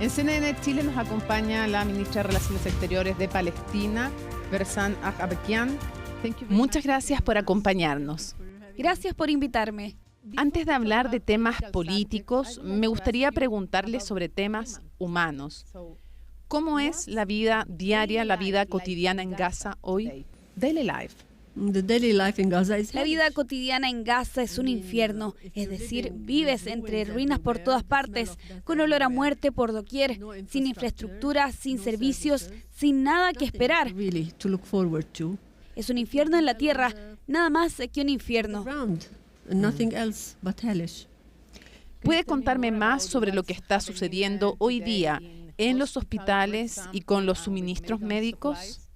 En CNN Chile nos acompaña la ministra de Relaciones Exteriores de Palestina, Berzan Ahmadian. Muchas gracias por acompañarnos. Gracias por invitarme. Antes de hablar de temas políticos, me gustaría preguntarle sobre temas humanos. ¿Cómo es la vida diaria, la vida cotidiana en Gaza hoy? Daily life. La vida cotidiana en Gaza es un infierno, es decir, vives entre ruinas por todas partes, con olor a muerte por doquier, sin infraestructura, sin servicios, sin nada que esperar. Es un infierno en la tierra, nada más que un infierno. ¿Puede contarme más sobre lo que está sucediendo hoy día en los hospitales y con los suministros médicos?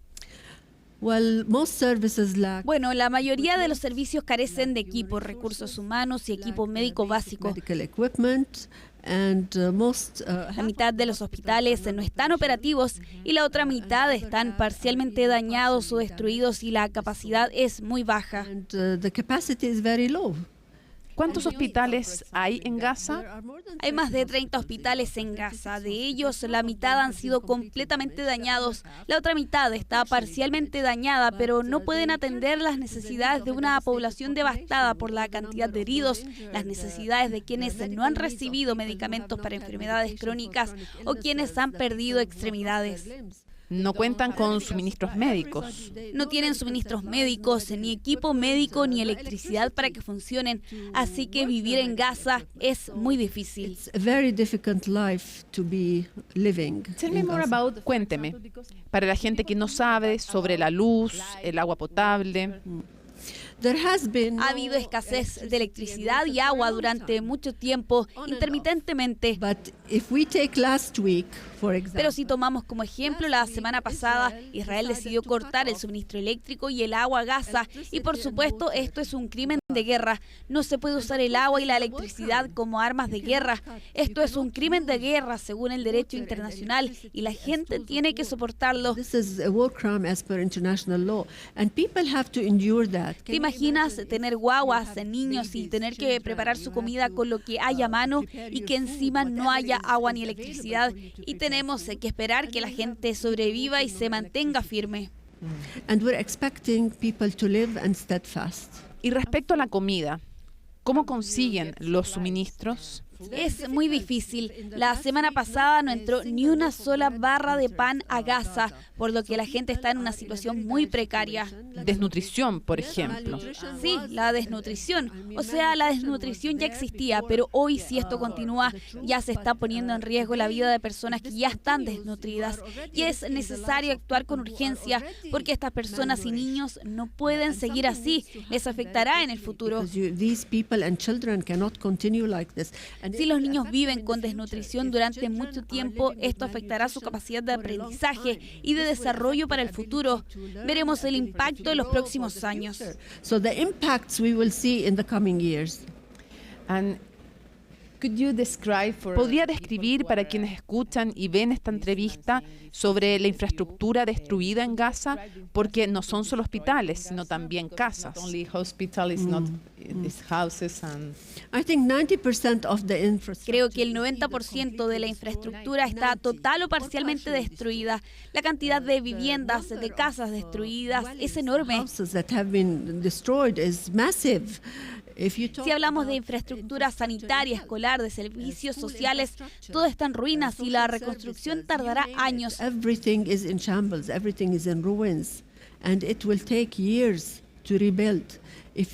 Bueno, la mayoría de los servicios carecen de equipo, recursos humanos y equipo médico básico. La mitad de los hospitales no están operativos y la otra mitad están parcialmente dañados o destruidos y la capacidad es muy baja. ¿Cuántos hospitales hay en Gaza? Hay más de 30 hospitales en Gaza. De ellos, la mitad han sido completamente dañados. La otra mitad está parcialmente dañada, pero no pueden atender las necesidades de una población devastada por la cantidad de heridos, las necesidades de quienes no han recibido medicamentos para enfermedades crónicas o quienes han perdido extremidades. No cuentan con suministros médicos. No tienen suministros médicos, ni equipo médico, ni electricidad para que funcionen. Así que vivir en Gaza es muy difícil. Cuénteme, para la gente que no sabe sobre la luz, el agua potable. Ha habido escasez de electricidad y agua durante mucho tiempo, intermitentemente. Pero si tomamos como ejemplo la semana pasada, Israel decidió cortar el suministro eléctrico y el agua a Gaza. Y por supuesto, esto es un crimen de guerra. No se puede usar el agua y la electricidad como armas de guerra. Esto es un crimen de guerra según el derecho internacional y la gente tiene que soportarlo. ¿Te imaginas tener guaguas, niños y tener que preparar su comida con lo que hay a mano y que encima no haya agua ni electricidad? Y tenemos que esperar que la gente sobreviva y se mantenga firme. Y respecto a la comida, ¿cómo consiguen los suministros? Es muy difícil. La semana pasada no entró ni una sola barra de pan a Gaza, por lo que la gente está en una situación muy precaria. Desnutrición, por ejemplo. Sí, la desnutrición. O sea, la desnutrición ya existía, pero hoy si esto continúa, ya se está poniendo en riesgo la vida de personas que ya están desnutridas. Y es necesario actuar con urgencia, porque estas personas y niños no pueden seguir así. Les afectará en el futuro. Si los niños viven con desnutrición durante mucho tiempo, esto afectará su capacidad de aprendizaje y de desarrollo para el futuro. Veremos el impacto en los próximos años. ¿Podría describir para quienes escuchan y ven esta entrevista sobre la infraestructura destruida en Gaza? Porque no son solo hospitales, sino también casas. Creo que el 90% de la infraestructura está total o parcialmente destruida. La cantidad de viviendas, de casas destruidas es enorme. Si hablamos de infraestructura sanitaria, escolar, de servicios sociales, todo está en ruinas y la reconstrucción tardará años.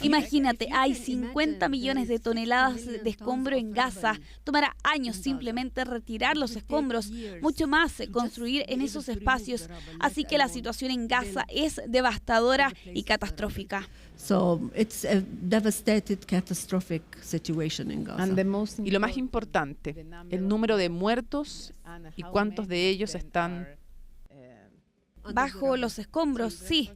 Imagínate, hay 50 millones de toneladas de escombro en Gaza. Tomará años simplemente retirar los escombros, mucho más construir en esos espacios. Así que la situación en Gaza es devastadora y catastrófica. Y lo más importante, el número de muertos y cuántos de ellos están bajo los escombros, sí.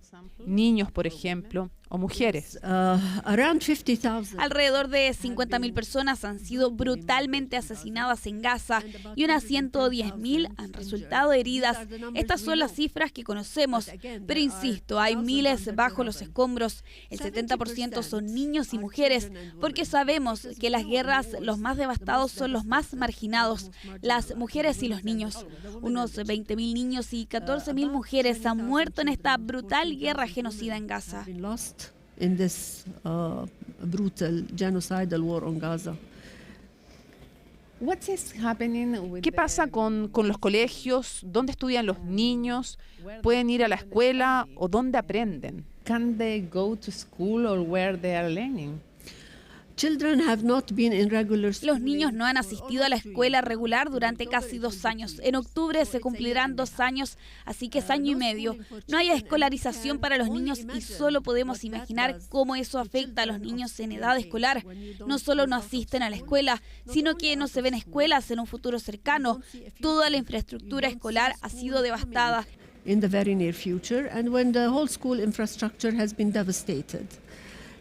Niños, por ejemplo. o mujeres. Around 50,000. Alrededor de 50.000 personas han sido brutalmente asesinadas en Gaza y unas 110.000 han resultado heridas. Estas son las cifras que conocemos, pero insisto, hay miles bajo los escombros. El 70% son niños y mujeres, porque sabemos que las guerras los más devastados son los más marginados, las mujeres y los niños. Unos 20.000 niños y 14.000 mujeres han muerto en esta brutal guerra genocida en Gaza. In this brutal genocidal war on Gaza. ¿Qué pasa con los colegios? ¿Dónde estudian los niños? ¿Pueden ir a la escuela o dónde aprenden? Can they go to school or where they are learning? Children have not been in regular Los schooling niños no han asistido a la escuela regular durante casi 2 años. En octubre se cumplirán 2 años, así que es año y medio. No hay escolarización para los niños y solo podemos imaginar cómo eso afecta a los niños en edad escolar. No solo no asisten a la escuela, sino que no se ven escuelas en un futuro cercano. Toda la infraestructura escolar ha sido devastada. in the very near future, and when the whole school infrastructure has been devastated.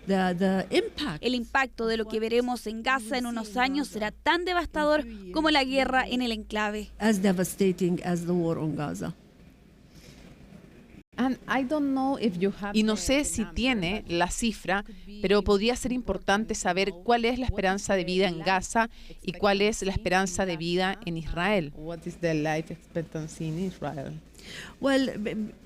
The impact. El impacto de lo que veremos en Gaza en unos años será tan devastador como la guerra en el enclave. As devastating as the war on Gaza. Y no sé si tiene la cifra, pero podría ser importante saber cuál es la esperanza de vida en Gaza y cuál es la esperanza de vida en Israel. Well,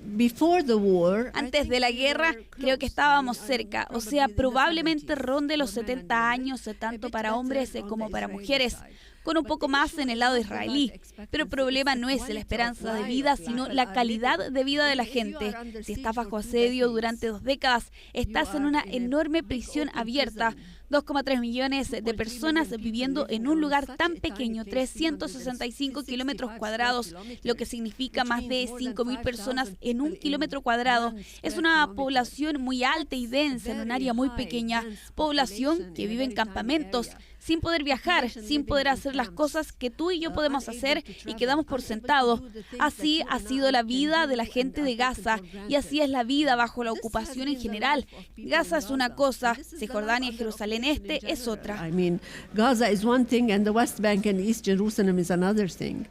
before the war, Antes de la guerra, creo que estábamos cerca, o sea, probablemente ronde los 70 años, tanto para hombres como para mujeres, con un poco más en el lado israelí. Pero el problema no es la esperanza de vida, sino la calidad de vida de la gente. Si estás bajo asedio durante 2 décadas, estás en una enorme prisión abierta. 2,3 millones de personas viviendo en un lugar tan pequeño, 365 kilómetros cuadrados, lo que significa más de 5.000 personas en 1 kilómetro cuadrado. Es una población muy alta y densa en un área muy pequeña, población que vive en campamentos, sin poder viajar, sin poder hacer las cosas que tú y yo podemos hacer y que damos por sentado. Así ha sido la vida de la gente de Gaza y así es la vida bajo la ocupación en general. Gaza es una cosa, Cisjordania y Jerusalén Este es otra. I mean, Gaza is one thing and the West Bank and East Jerusalem is another thing.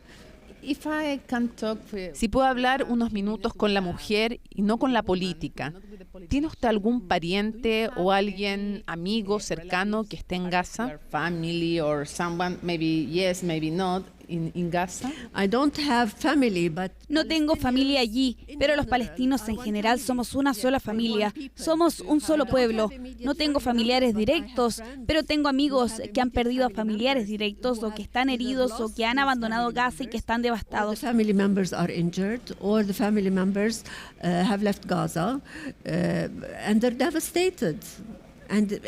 Si puedo hablar unos minutos con la mujer y no con la política, ¿tiene usted algún pariente o alguien, amigo, cercano que esté en Gaza? Family or someone, maybe yes, maybe not, in Gaza? I don't have family, but No tengo familia allí, pero los palestinos en general somos una sola familia. Somos un solo pueblo. No tengo familiares directos, pero tengo amigos que han perdido a familiares directos o que están heridos o que han abandonado Gaza y que están the devastados. family members are injured or the family members have left Gaza and they're devastated. And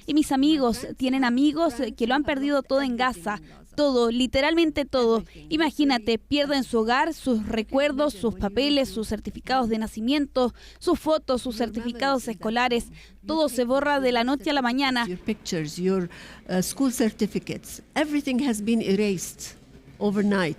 Y mis amigos tienen amigos que lo han perdido todo en Gaza. Todo, literalmente todo. Imagínate, pierden su hogar, sus recuerdos, sus papeles, sus certificados de nacimiento, sus fotos, sus certificados escolares. Todo se borra de la noche a la mañana. your pictures, your school certificates, everything has been erased overnight.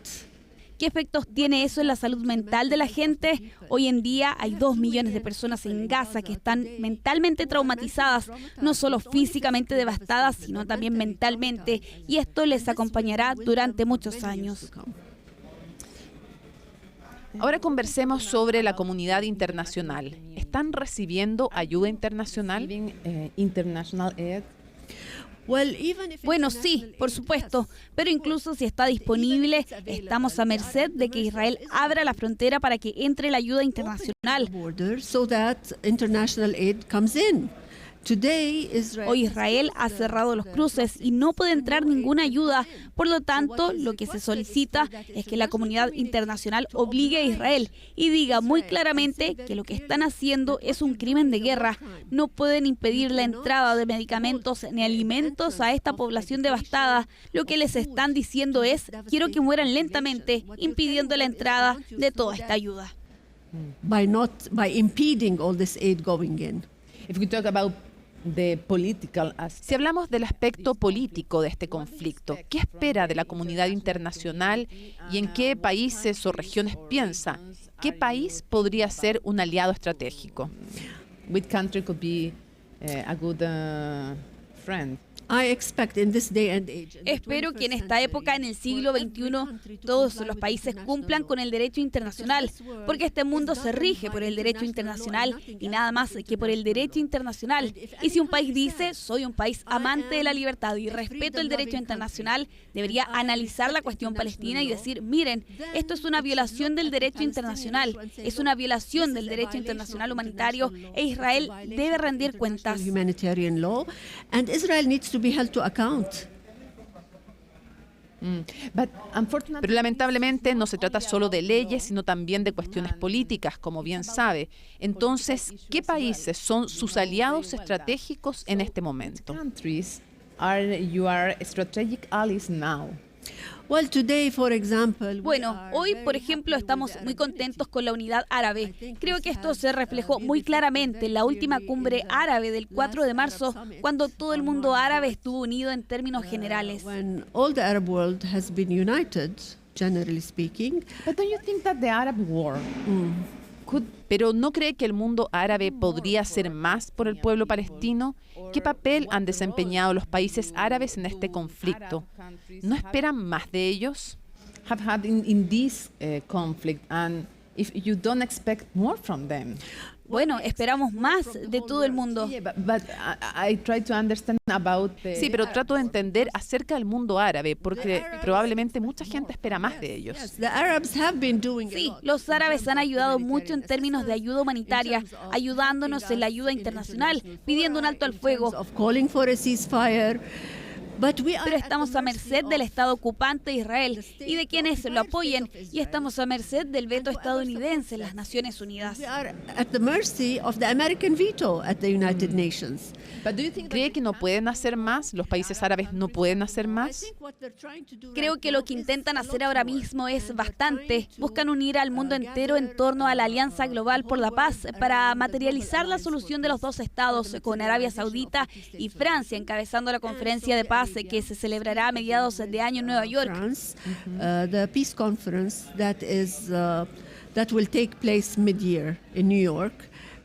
¿Qué efectos tiene eso en la salud mental de la gente? Hoy en día hay 2 millones de personas en Gaza que están mentalmente traumatizadas, no solo físicamente devastadas, sino también mentalmente, y esto les acompañará durante muchos años. Ahora conversemos sobre la comunidad internacional. ¿Están recibiendo ayuda internacional? International aid. Well, even if Bueno, sí, por supuesto, pero incluso si está disponible, estamos a merced de que Israel abra la frontera para que entre la ayuda internacional. border so that international aid comes in. Today, Israel Hoy Israel ha cerrado los cruces y no puede entrar ninguna ayuda. Por lo tanto, lo que se solicita es que la comunidad internacional obligue a Israel y diga muy claramente que lo que están haciendo es un crimen de guerra. No pueden impedir la entrada de medicamentos ni alimentos a esta población devastada. Lo que les están diciendo es, quiero que mueran lentamente, impidiendo la entrada de toda esta ayuda. by impeding all this aid going in. If we talk about the political Si hablamos del aspecto político de este conflicto, ¿qué espera de la comunidad internacional y en qué países o regiones piensa? ¿Qué país podría ser un aliado estratégico? which country could be a good friend? I expect in this day and age, in the Espero que en 21st esta época, en el siglo XXI, todos los países cumplan con el derecho internacional, porque este mundo se rige por el derecho internacional y nada más que por el derecho internacional. Y si un país dice, soy un país amante de la libertad y respeto el derecho internacional, debería analizar la cuestión palestina y decir, miren, esto es una violación del derecho internacional, es una violación del derecho internacional humanitario e Israel debe rendir cuentas. humanitarian law, and Israel needs to be held to account. Pero lamentablemente no se trata solo de leyes, sino también de cuestiones políticas, como bien sabe. Entonces, ¿qué países son sus aliados estratégicos en este momento? Countries are your strategic allies now? Well, today, for example, Bueno, hoy, por ejemplo, estamos muy contentos con la unidad árabe. Creo que esto se reflejó muy claramente en la última cumbre árabe del 4 de marzo, cuando todo el mundo árabe estuvo unido en términos generales. when all the Arab world has been united, generally speaking. But don't you think that the Arab war could ¿Pero no cree que el mundo árabe podría hacer más por el pueblo palestino? ¿Qué papel han desempeñado los países árabes en este conflicto? ¿No esperan más de ellos? have had in this conflict, and if you don't expect more from them? Bueno, esperamos más de todo el mundo. Yeah, but I try to understand about the Sí, pero trato de entender acerca del mundo árabe, porque probablemente mucha gente espera más de ellos. Yes, the Arabs have been doing Sí, a lot. los árabes han ayudado mucho en términos de ayuda humanitaria, ayudándonos en la ayuda internacional, pidiendo un alto al fuego. Of calling for a ceasefire. But we are Pero at the estamos a mercy merced del of- Estado ocupante de Israel y de quienes lo apoyen, y estamos a merced del veto estadounidense en las Naciones Unidas. we are at the mercy of the American veto at the United Nations. But do you think ¿Cree que no pueden hacer más? ¿Los países árabes no pueden hacer I más? think what they're trying to do Creo right que now lo que is intentan a hacer lot ahora more. mismo es And they're bastante. trying to, Buscan unir al mundo entero en torno a la Alianza Global por la Paz para materializar la solución de los dos estados, con Arabia Saudita y Francia encabezando la conferencia de paz que se celebrará a mediados de año en Nueva York. France, the peace conference that will take place mid-year in New York.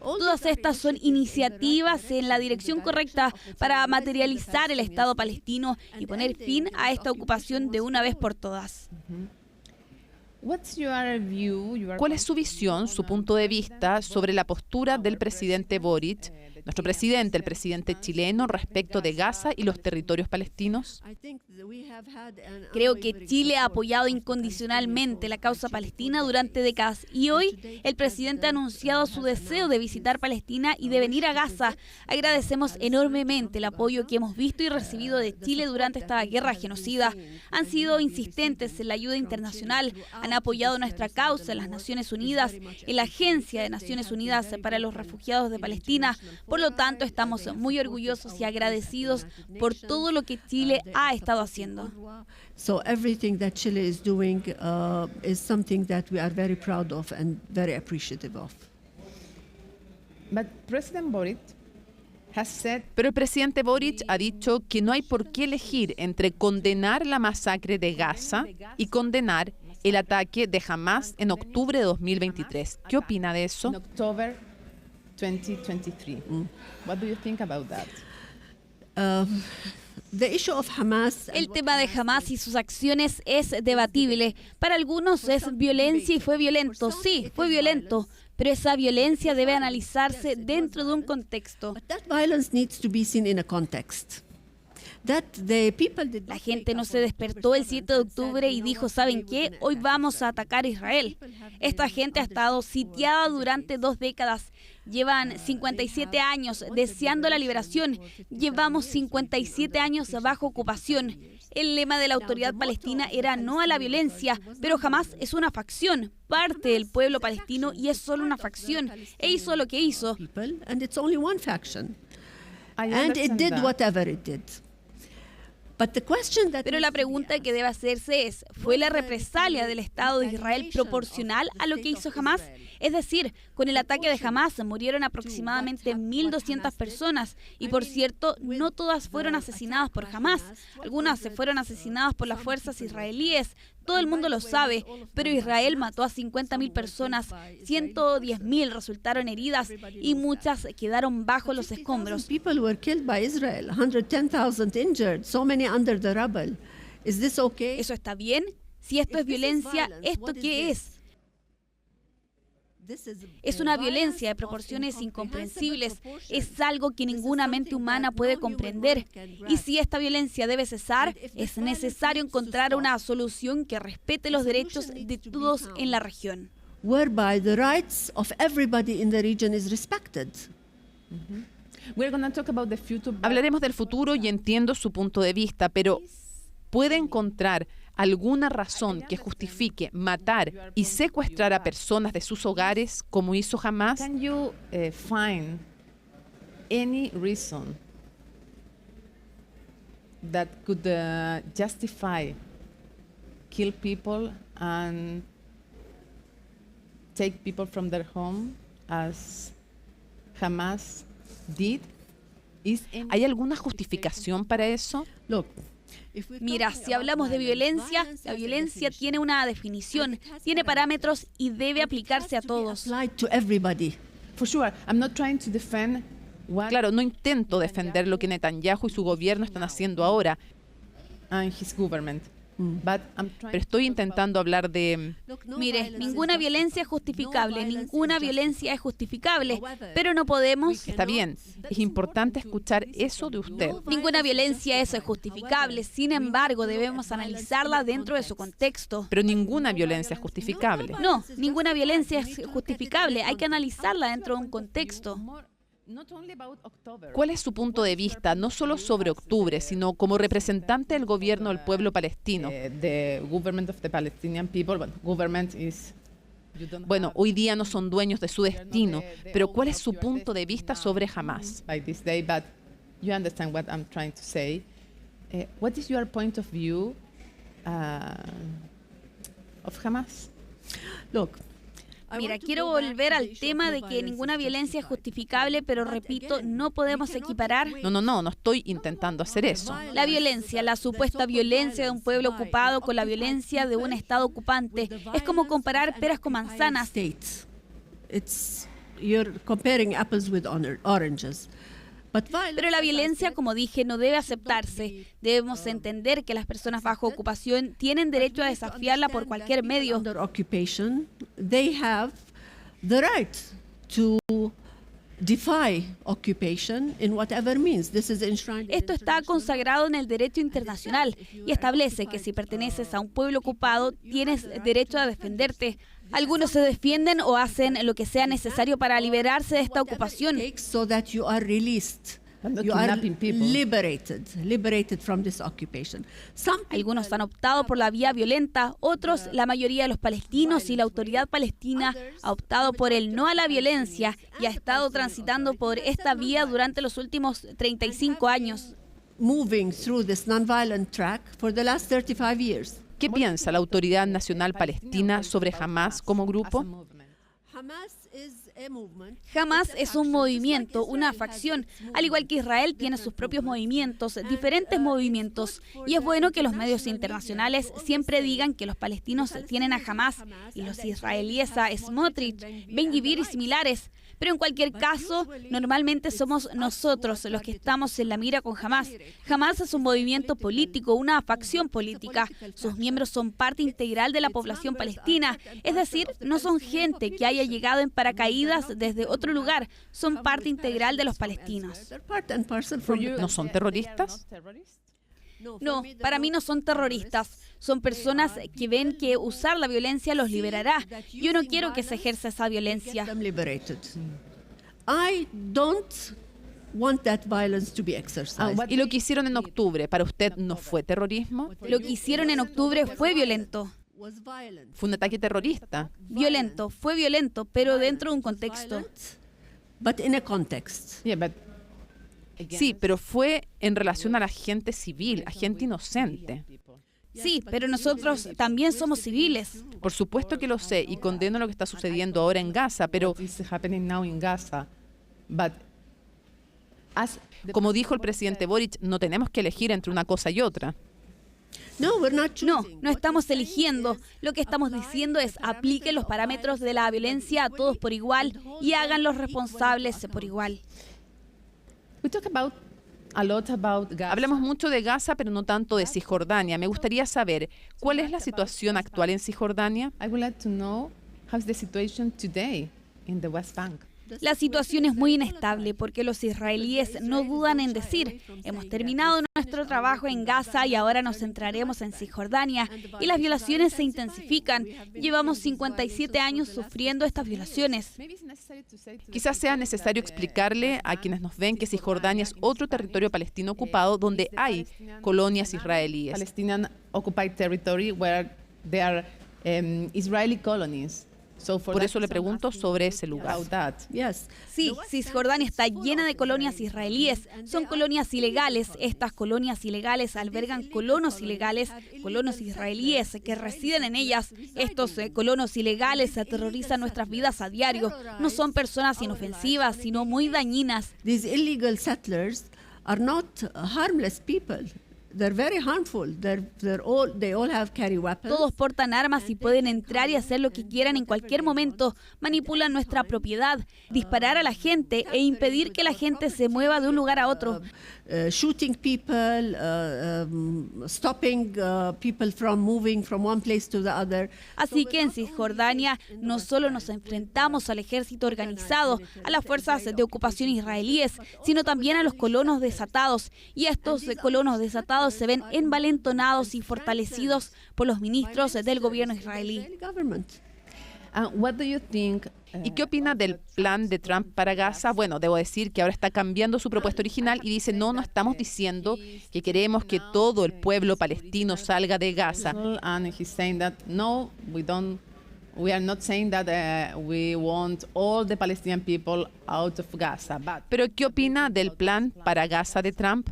Todas estas son iniciativas en la dirección correcta para materializar el Estado palestino y poner fin a esta ocupación de una vez por todas. what's your view? ¿Cuál es su visión, su punto de vista sobre la postura del presidente Boric, nuestro presidente, el presidente chileno, respecto de Gaza y los territorios palestinos? I think that we have had an Creo que unwavering Chile ha support apoyado for incondicionalmente la causa palestina durante décadas y hoy el presidente ha anunciado su deseo de visitar Palestina y de venir a Gaza. Agradecemos enormemente el apoyo que hemos visto y recibido de Chile durante esta guerra genocida. Han sido insistentes en la ayuda internacional, han apoyado nuestra causa en las Naciones Unidas, en la Agencia de Naciones Unidas para los Refugiados de Palestina. Por lo tanto, estamos muy orgullosos y agradecidos por todo lo que Chile ha estado haciendo. So everything that Chile is doing is something that we are very proud of and very appreciative of. But President Boric has said Pero el presidente Boric ha dicho que no hay por qué elegir entre condenar la masacre de Gaza y condenar el ataque de Hamas en octubre de 2023. ¿Qué opina de eso? in October 2023. What do you think about that? The issue of Hamas. El tema de Hamas y sus acciones es debatible. Para algunos es violencia y fue violento. Sí, fue violento. Pero esa violencia debe analizarse dentro de un contexto. But that violence needs to be seen in a context. That the people did La not gente wake no up se on despertó el October 7 de 7th and said, octubre y "You know dijo, what, ¿saben we qué? will Hoy attack vamos a Israel." atacar a Israel. Esta gente ha estado sitiada durante 2 décadas. Llevan 57 años deseando la liberación. Llevamos 57 años bajo ocupación. El lema de la autoridad palestina era no a la violencia, pero jamás es una facción, parte del pueblo palestino y es solo una facción. E hizo lo que hizo. People, and it's only one faction. I And it understand did that. whatever it did. Pero la pregunta que debe hacerse es, ¿fue la represalia del Estado de Israel proporcional a lo que hizo Hamás? Es decir, con el ataque de Hamás murieron aproximadamente 1.200 personas y, por cierto, no todas fueron asesinadas por Hamás. Algunas se fueron asesinadas por las fuerzas israelíes. Todo el mundo lo sabe, pero Israel mató a 50.000 personas, 110.000 resultaron heridas y muchas quedaron bajo los escombros. ¿Eso está bien? Si esto es violencia, ¿esto qué es? Es una violencia de proporciones incomprensibles. Es algo que ninguna mente humana puede comprender. Y si esta violencia debe cesar, es necesario encontrar una solución que respete los derechos de todos en la región. Whereby the rights of everybody in the region is respected. Hablaremos del futuro y entiendo su punto de vista, pero ¿puede encontrar alguna razón que justifique matar y secuestrar a personas de sus hogares como hizo Hamás? Can you find any reason that could justify kill people and take people from their home as Hamas did? ¿Hay alguna justificación para eso? Mira, si hablamos de violencia, la violencia tiene una definición, tiene parámetros y debe aplicarse a todos. For sure, I'm not trying to defend what Claro, no intento defender lo que Netanyahu y su gobierno están haciendo ahora, and his government, but I'm pero trying estoy intentando hablar de... Mire, ninguna violencia es justificable, ninguna violencia es justificable, pero no podemos... Está bien, es importante escuchar eso de usted. Ninguna violencia es justificable, sin embargo, debemos analizarla dentro de su contexto. Pero ninguna violencia es justificable. No, ninguna violencia es justificable, hay que analizarla dentro de un contexto. ¿Cuál es su punto de vista, no solo sobre octubre, sino como representante del gobierno del pueblo palestino? the government of the Palestinian people, but government is Bueno, hoy día no son dueños de su destino, pero ¿cuál es su punto de vista sobre Hamás? by this day, but you understand what I'm trying to say. What is your point of view of Hamas? Mira, quiero volver al tema de que ninguna violencia es justificable, pero repito, no podemos equiparar No estoy intentando hacer eso. la violencia, la supuesta violencia de un pueblo ocupado con la violencia de un Estado ocupante. Es como comparar peras con manzanas. You're comparing apples with oranges. Pero la violencia, como dije, no debe aceptarse. Debemos entender que las personas bajo ocupación tienen derecho a desafiarla por cualquier medio. Under occupation, they have the right to defy occupation in whatever means. This is enshrined. Esto está consagrado en el derecho internacional y establece que si perteneces a un pueblo ocupado, tienes derecho a defenderte. Algunos se defienden o hacen lo que sea necesario para liberarse de esta ocupación. So that you are released. I'm not You are kidnapping people. liberated from this occupation. Some people Algunos han optado por la vía violenta, otros, la mayoría de los palestinos y la autoridad palestina, ha optado por el no a la violencia y ha estado transitando por esta vía durante los últimos 35 años. moving through this nonviolent track for the last 35 years. ¿Qué piensa la Autoridad Nacional Palestina sobre Hamás como grupo? Hamás es un movimiento, una facción, al igual que Israel tiene sus propios movimientos, diferentes movimientos. Y es bueno que los medios internacionales siempre digan que los palestinos tienen a Hamás y los israelíes a Smotrich, Ben Gvir y similares. Pero en cualquier caso, normalmente somos nosotros los que estamos en la mira con Hamás. Hamás es un movimiento político, una facción política. Sus miembros son parte integral de la población palestina. Es decir, no son gente que haya llegado en paracaídas desde otro lugar. Son parte integral de los palestinos. ¿No son terroristas? No, para mí no son terroristas. Son personas que ven que usar la violencia los liberará. Yo no quiero que se ejerza esa violencia. I don't want that violence to be exercised. ¿Y lo que hicieron en octubre, para usted no fue terrorismo? Lo que hicieron en octubre fue violento. Fue un ataque terrorista. Violento, fue violento, pero dentro de un contexto. But in a context. Yeah, but Sí, pero fue en relación a la gente civil, a gente inocente. Sí, pero nosotros también somos civiles. Por supuesto que lo sé y condeno lo que está sucediendo ahora en Gaza, pero como dijo el presidente Boric, no tenemos que elegir entre una cosa y otra. No estamos eligiendo. Lo que estamos diciendo es apliquen los parámetros de la violencia a todos por igual y háganlos responsables por igual. Hablamos mucho de Gaza, pero no tanto de Cisjordania. Me gustaría saber, ¿cuál es la situación actual en Cisjordania? La situación es muy inestable porque los israelíes no dudan en decir, hemos terminado nuestro trabajo en Gaza y ahora nos centraremos en Cisjordania y las violaciones se intensifican. Llevamos 57 años sufriendo estas violaciones. Quizás sea necesario explicarle a quienes nos ven que Cisjordania es otro territorio palestino ocupado donde hay colonias israelíes. Palestinian occupied territory where there are Israeli colonies. Por eso le pregunto sobre ese lugar. Sí, Cisjordania está llena de colonias israelíes. Son colonias ilegales. Estas colonias ilegales albergan colonos ilegales, colonos israelíes que residen en ellas. Estos colonos ilegales aterrorizan nuestras vidas a diario. No son personas inofensivas, sino muy dañinas. These illegal settlers are not harmless people. They're very harmful. They all have carry weapons. Todos portan armas y pueden entrar y hacer lo que quieran en cualquier momento. Manipulan nuestra propiedad, disparar a la gente e impedir que la gente se mueva de un lugar a otro. Shooting people, stopping people from moving from one place to the other. Así que en Cisjordania no solo nos enfrentamos al ejército organizado, a las fuerzas de ocupación israelíes, sino también a los colonos desatados. Y estos colonos desatados se ven envalentonados y fortalecidos por los ministros del gobierno israelí. ¿Y qué opina del plan de Trump para Gaza? Bueno, debo decir que ahora está cambiando su propuesta original y dice, no estamos diciendo que queremos que todo el pueblo palestino salga de Gaza. We are not saying that we want all the Palestinian people out of Gaza. Pero ¿qué opina del plan para Gaza de Trump?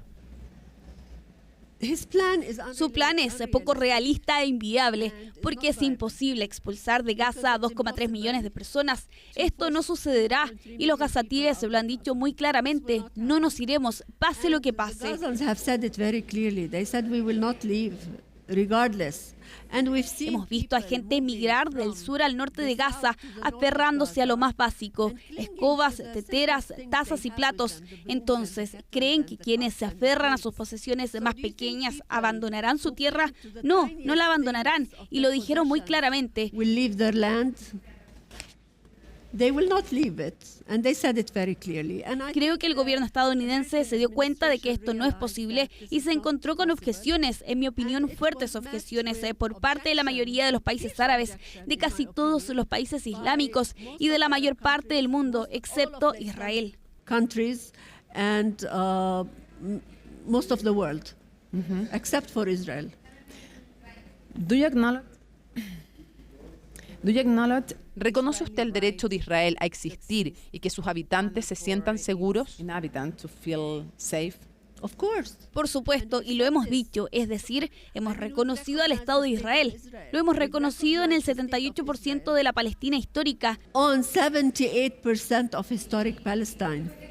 Su plan es poco realista e inviable porque es imposible expulsar de Gaza a 2,3 millones de personas. Esto no sucederá y los gazatíes lo han dicho muy claramente. No nos iremos, pase lo que pase. Hemos visto a gente emigrar del sur al norte de Gaza, aferrándose a lo más básico, escobas, teteras, tazas y platos. Entonces, ¿creen que quienes se aferran a sus posesiones más pequeñas abandonarán su tierra? No la abandonarán y lo dijeron muy claramente. They will not leave it, and they said it very clearly. Creo que el gobierno estadounidense se dio cuenta de que esto no es posible y se encontró con objeciones, en mi opinión fuertes objeciones, por parte de la mayoría de los países árabes, de casi todos los países islámicos y de la mayor parte del mundo, excepto Israel. Countries and most of the world, except for Israel. Do you acknowledge? ¿Reconoce usted el derecho de Israel a existir y que sus habitantes se sientan seguros? Of course. Por supuesto, y lo hemos dicho, es decir, hemos reconocido al Estado de Israel. Lo hemos reconocido en el 78% de la Palestina histórica. On 78% of historic Palestine.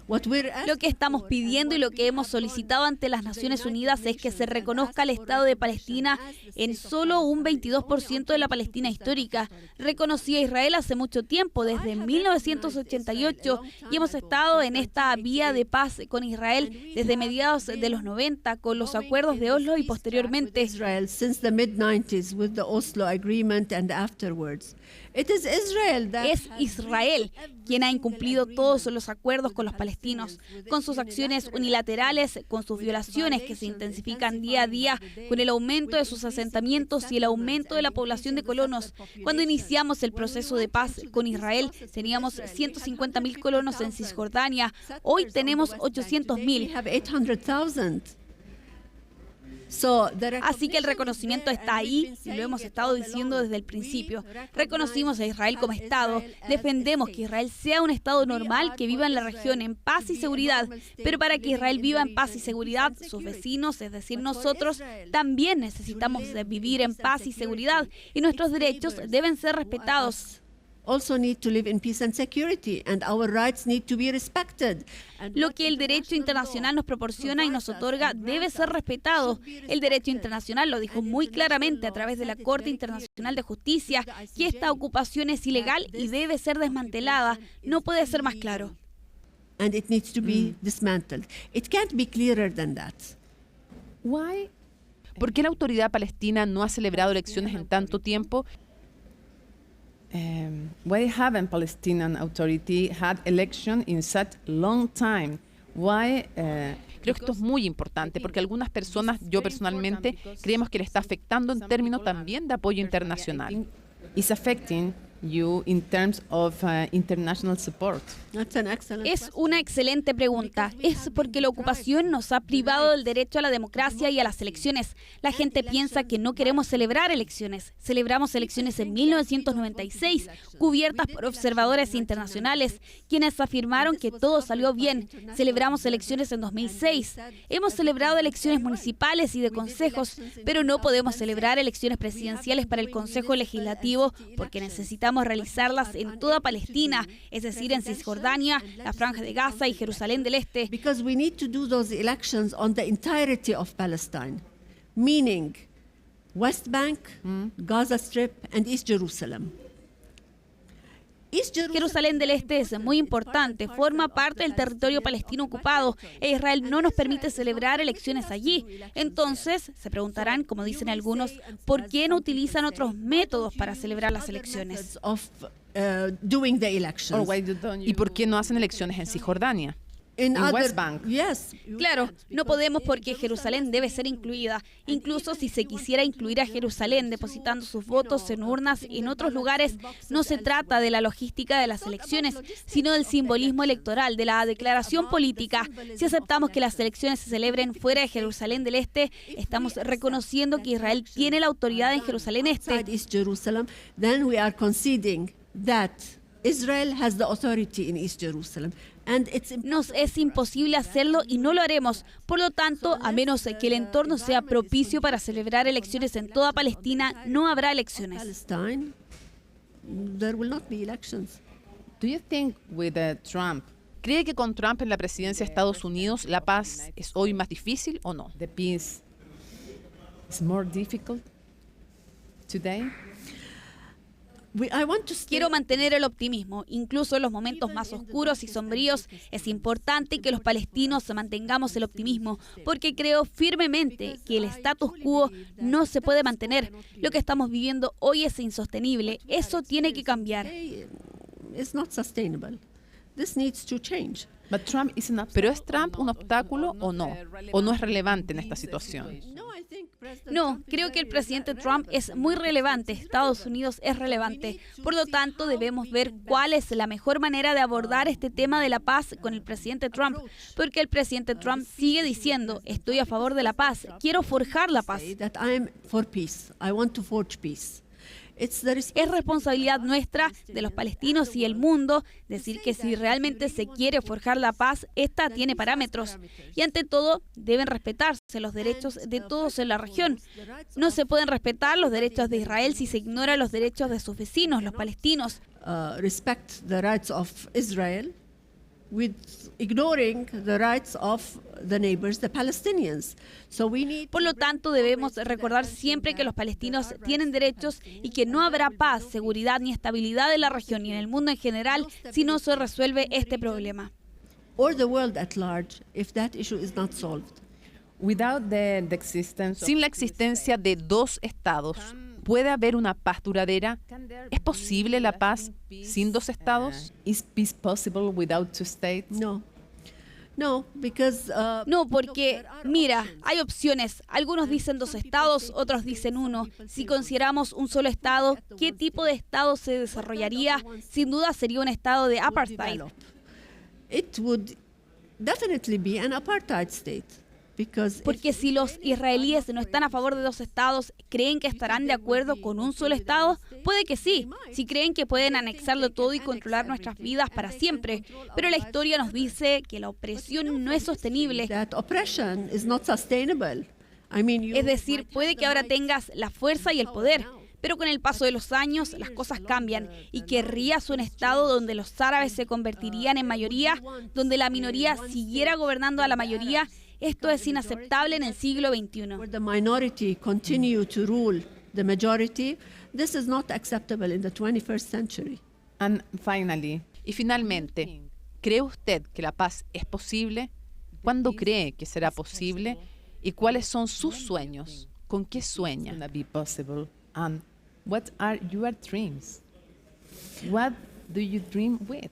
Lo que estamos pidiendo y lo que hemos solicitado ante las Naciones Unidas es que se reconozca el Estado de Palestina en solo un 22% de la Palestina histórica. Reconocí a Israel hace mucho tiempo, desde 1988, y hemos estado en esta vía de paz con Israel desde mediados de los 90, con los acuerdos de Oslo y posteriormente. Israel since the mid-90s with the Oslo Agreement and afterwards. Es Israel quien ha incumplido todos los acuerdos con los palestinos, con sus acciones unilaterales, con sus violaciones que se intensifican día a día, con el aumento de sus asentamientos y el aumento de la población de colonos. Cuando iniciamos el proceso de paz con Israel, teníamos 150.000 colonos en Cisjordania. Hoy tenemos 800.000. Así que el reconocimiento está ahí y lo hemos estado diciendo desde el principio. Reconocimos a Israel como Estado, defendemos que Israel sea un Estado normal que viva en la región en paz y seguridad, pero para que Israel viva en paz y seguridad, sus vecinos, es decir, nosotros, también necesitamos vivir en paz y seguridad y nuestros derechos deben ser respetados. Also need to live in peace and security, and our rights need to be respected. Lo que el derecho internacional nos proporciona y nos otorga debe ser respetado. El derecho internacional lo dijo muy claramente a través de la Corte Internacional de Justicia, que esta ocupación es ilegal y debe ser desmantelada. No puede ser más claro. And it needs to be dismantled. It can't be clearer than that. Why? ¿Por qué la autoridad palestina no ha celebrado elecciones en tanto tiempo? Why haven't Palestinian Authority had election in such long time? Why? Creo que esto es muy importante porque algunas personas, yo personalmente, creemos que le está afectando en términos también de apoyo internacional. It's affecting you in terms of international support. That's an excellent Es una excelente pregunta. Es porque la ocupación nos ha privado del derecho a la democracia y a las elecciones. La gente piensa que no queremos celebrar elecciones. Celebramos elecciones en 1996, cubiertas por observadores internacionales, quienes afirmaron que todo salió bien. Celebramos elecciones en 2006. Hemos celebrado elecciones municipales y de consejos, pero no podemos celebrar elecciones presidenciales para el Consejo Legislativo porque necesitamos realizarlas en toda Palestina, es decir, en Cisjordania, la Franja de Gaza y Jerusalén del Este. Because we need to do those elections on the entirety of Palestine, meaning West Bank, Gaza Strip, and East Jerusalem. Jerusalén del Este es muy importante, forma parte del territorio palestino ocupado e Israel no nos permite celebrar elecciones allí. Entonces, se preguntarán, como dicen algunos, ¿por qué no utilizan otros métodos para celebrar las elecciones? ¿Y por qué no hacen elecciones en Cisjordania? En West Bank. Yes. Claro, no podemos porque Jerusalén debe ser incluida. Incluso si se quisiera incluir a Jerusalén depositando sus votos en urnas en otros lugares, no se trata de la logística de las elecciones, sino del simbolismo electoral, de la declaración política. Si aceptamos que las elecciones se celebren fuera de Jerusalén del Este, estamos reconociendo que Israel tiene la autoridad en Jerusalén Este. East Jerusalem, then we are conceding that Israel has the authority in East Jerusalem. Nos es imposible hacerlo y no lo haremos. Por lo tanto, a menos que el entorno sea propicio para celebrar elecciones en toda Palestina, no habrá elecciones. Palestine, there will not be elections. Do you think with Trump, ¿Cree que con Trump en la presidencia de Estados Unidos la paz es hoy más difícil o no? the peace is more difficult today? Quiero mantener el optimismo, incluso en los momentos más oscuros y sombríos. Es importante que los palestinos mantengamos el optimismo, porque creo firmemente que el status quo no se puede mantener. Lo que estamos viviendo hoy es insostenible. Eso tiene que cambiar. It's not sustainable. This needs to change. ¿Pero es Trump un obstáculo o no? ¿O no es relevante en esta situación? No, creo que el presidente Trump es muy relevante. Estados Unidos es relevante. Por lo tanto, debemos ver cuál es la mejor manera de abordar este tema de la paz con el presidente Trump. Porque el presidente Trump sigue diciendo, estoy a favor de la paz, quiero forjar la paz. Es responsabilidad nuestra, de los palestinos y el mundo, decir que si realmente se quiere forjar la paz, esta tiene parámetros. Y ante todo, deben respetarse los derechos de todos en la región. No se pueden respetar los derechos de Israel si se ignoran los derechos de sus vecinos, los palestinos. Respect the rights of Israel with ignoring the rights of the neighbors, the Palestinians. Por lo tanto, debemos recordar siempre que los palestinos tienen derechos y que no habrá paz, seguridad ni estabilidad en la región ni en el mundo en general si no se resuelve este problema. Or the world at large, if that issue is not solved. Sin la existencia de dos estados, ¿puede haber una paz duradera? ¿Es posible la paz sin dos estados? Is peace possible without two states? No. No, because, no, porque, mira, hay opciones. Algunos dicen dos estados, otros dicen uno. Si consideramos un solo estado, ¿qué tipo de estado se desarrollaría? Sin duda sería un estado de apartheid. It would definitely be an apartheid state. Porque si los israelíes no están a favor de dos estados, ¿creen que estarán de acuerdo con un solo estado? Puede que sí, si creen que pueden anexarlo todo y controlar nuestras vidas para siempre. Pero la historia nos dice que la opresión no es sostenible. Es decir, puede que ahora tengas la fuerza y el poder, pero con el paso de los años las cosas cambian y querrías un estado donde los árabes se convertirían en mayoría, donde la minoría siguiera gobernando a la mayoría. Esto es inaceptable en el siglo XXI. And finally, y finalmente, ¿cree usted que la paz es posible? ¿Cuándo cree que será posible? ¿Y cuáles son sus sueños? ¿Con qué sueña? gonna be possible. And what are your dreams? What do you dream with?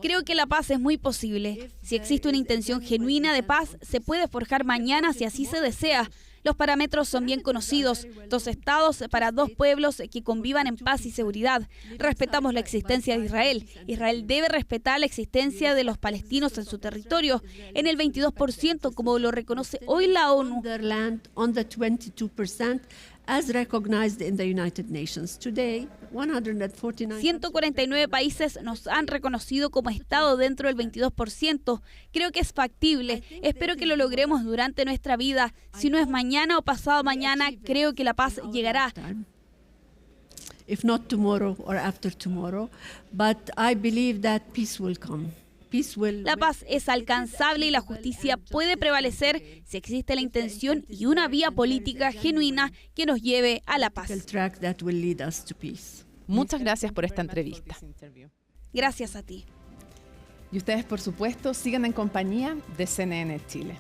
Creo que la paz es muy posible. Si existe una intención genuina de paz, se puede forjar mañana si así se desea. Los parámetros son bien conocidos. 2 estados para 2 pueblos que convivan en paz y seguridad. Respetamos la existencia de Israel. Israel debe respetar la existencia de los palestinos en su territorio, en el 22%, como lo reconoce hoy la ONU. As recognized in the United Nations. Today, 149 149 países nos han reconocido como Estado dentro del 22%. Creo que es factible. Espero que lo logremos durante nuestra vida. Si no es mañana o pasado mañana, creo que la paz llegará. If not tomorrow or after tomorrow, but I believe that peace will come. La paz es alcanzable y la justicia puede prevalecer si existe la intención y una vía política genuina que nos lleve a la paz. Muchas gracias por esta entrevista. Gracias a ti. Y ustedes, por supuesto, sigan en compañía de CNN Chile.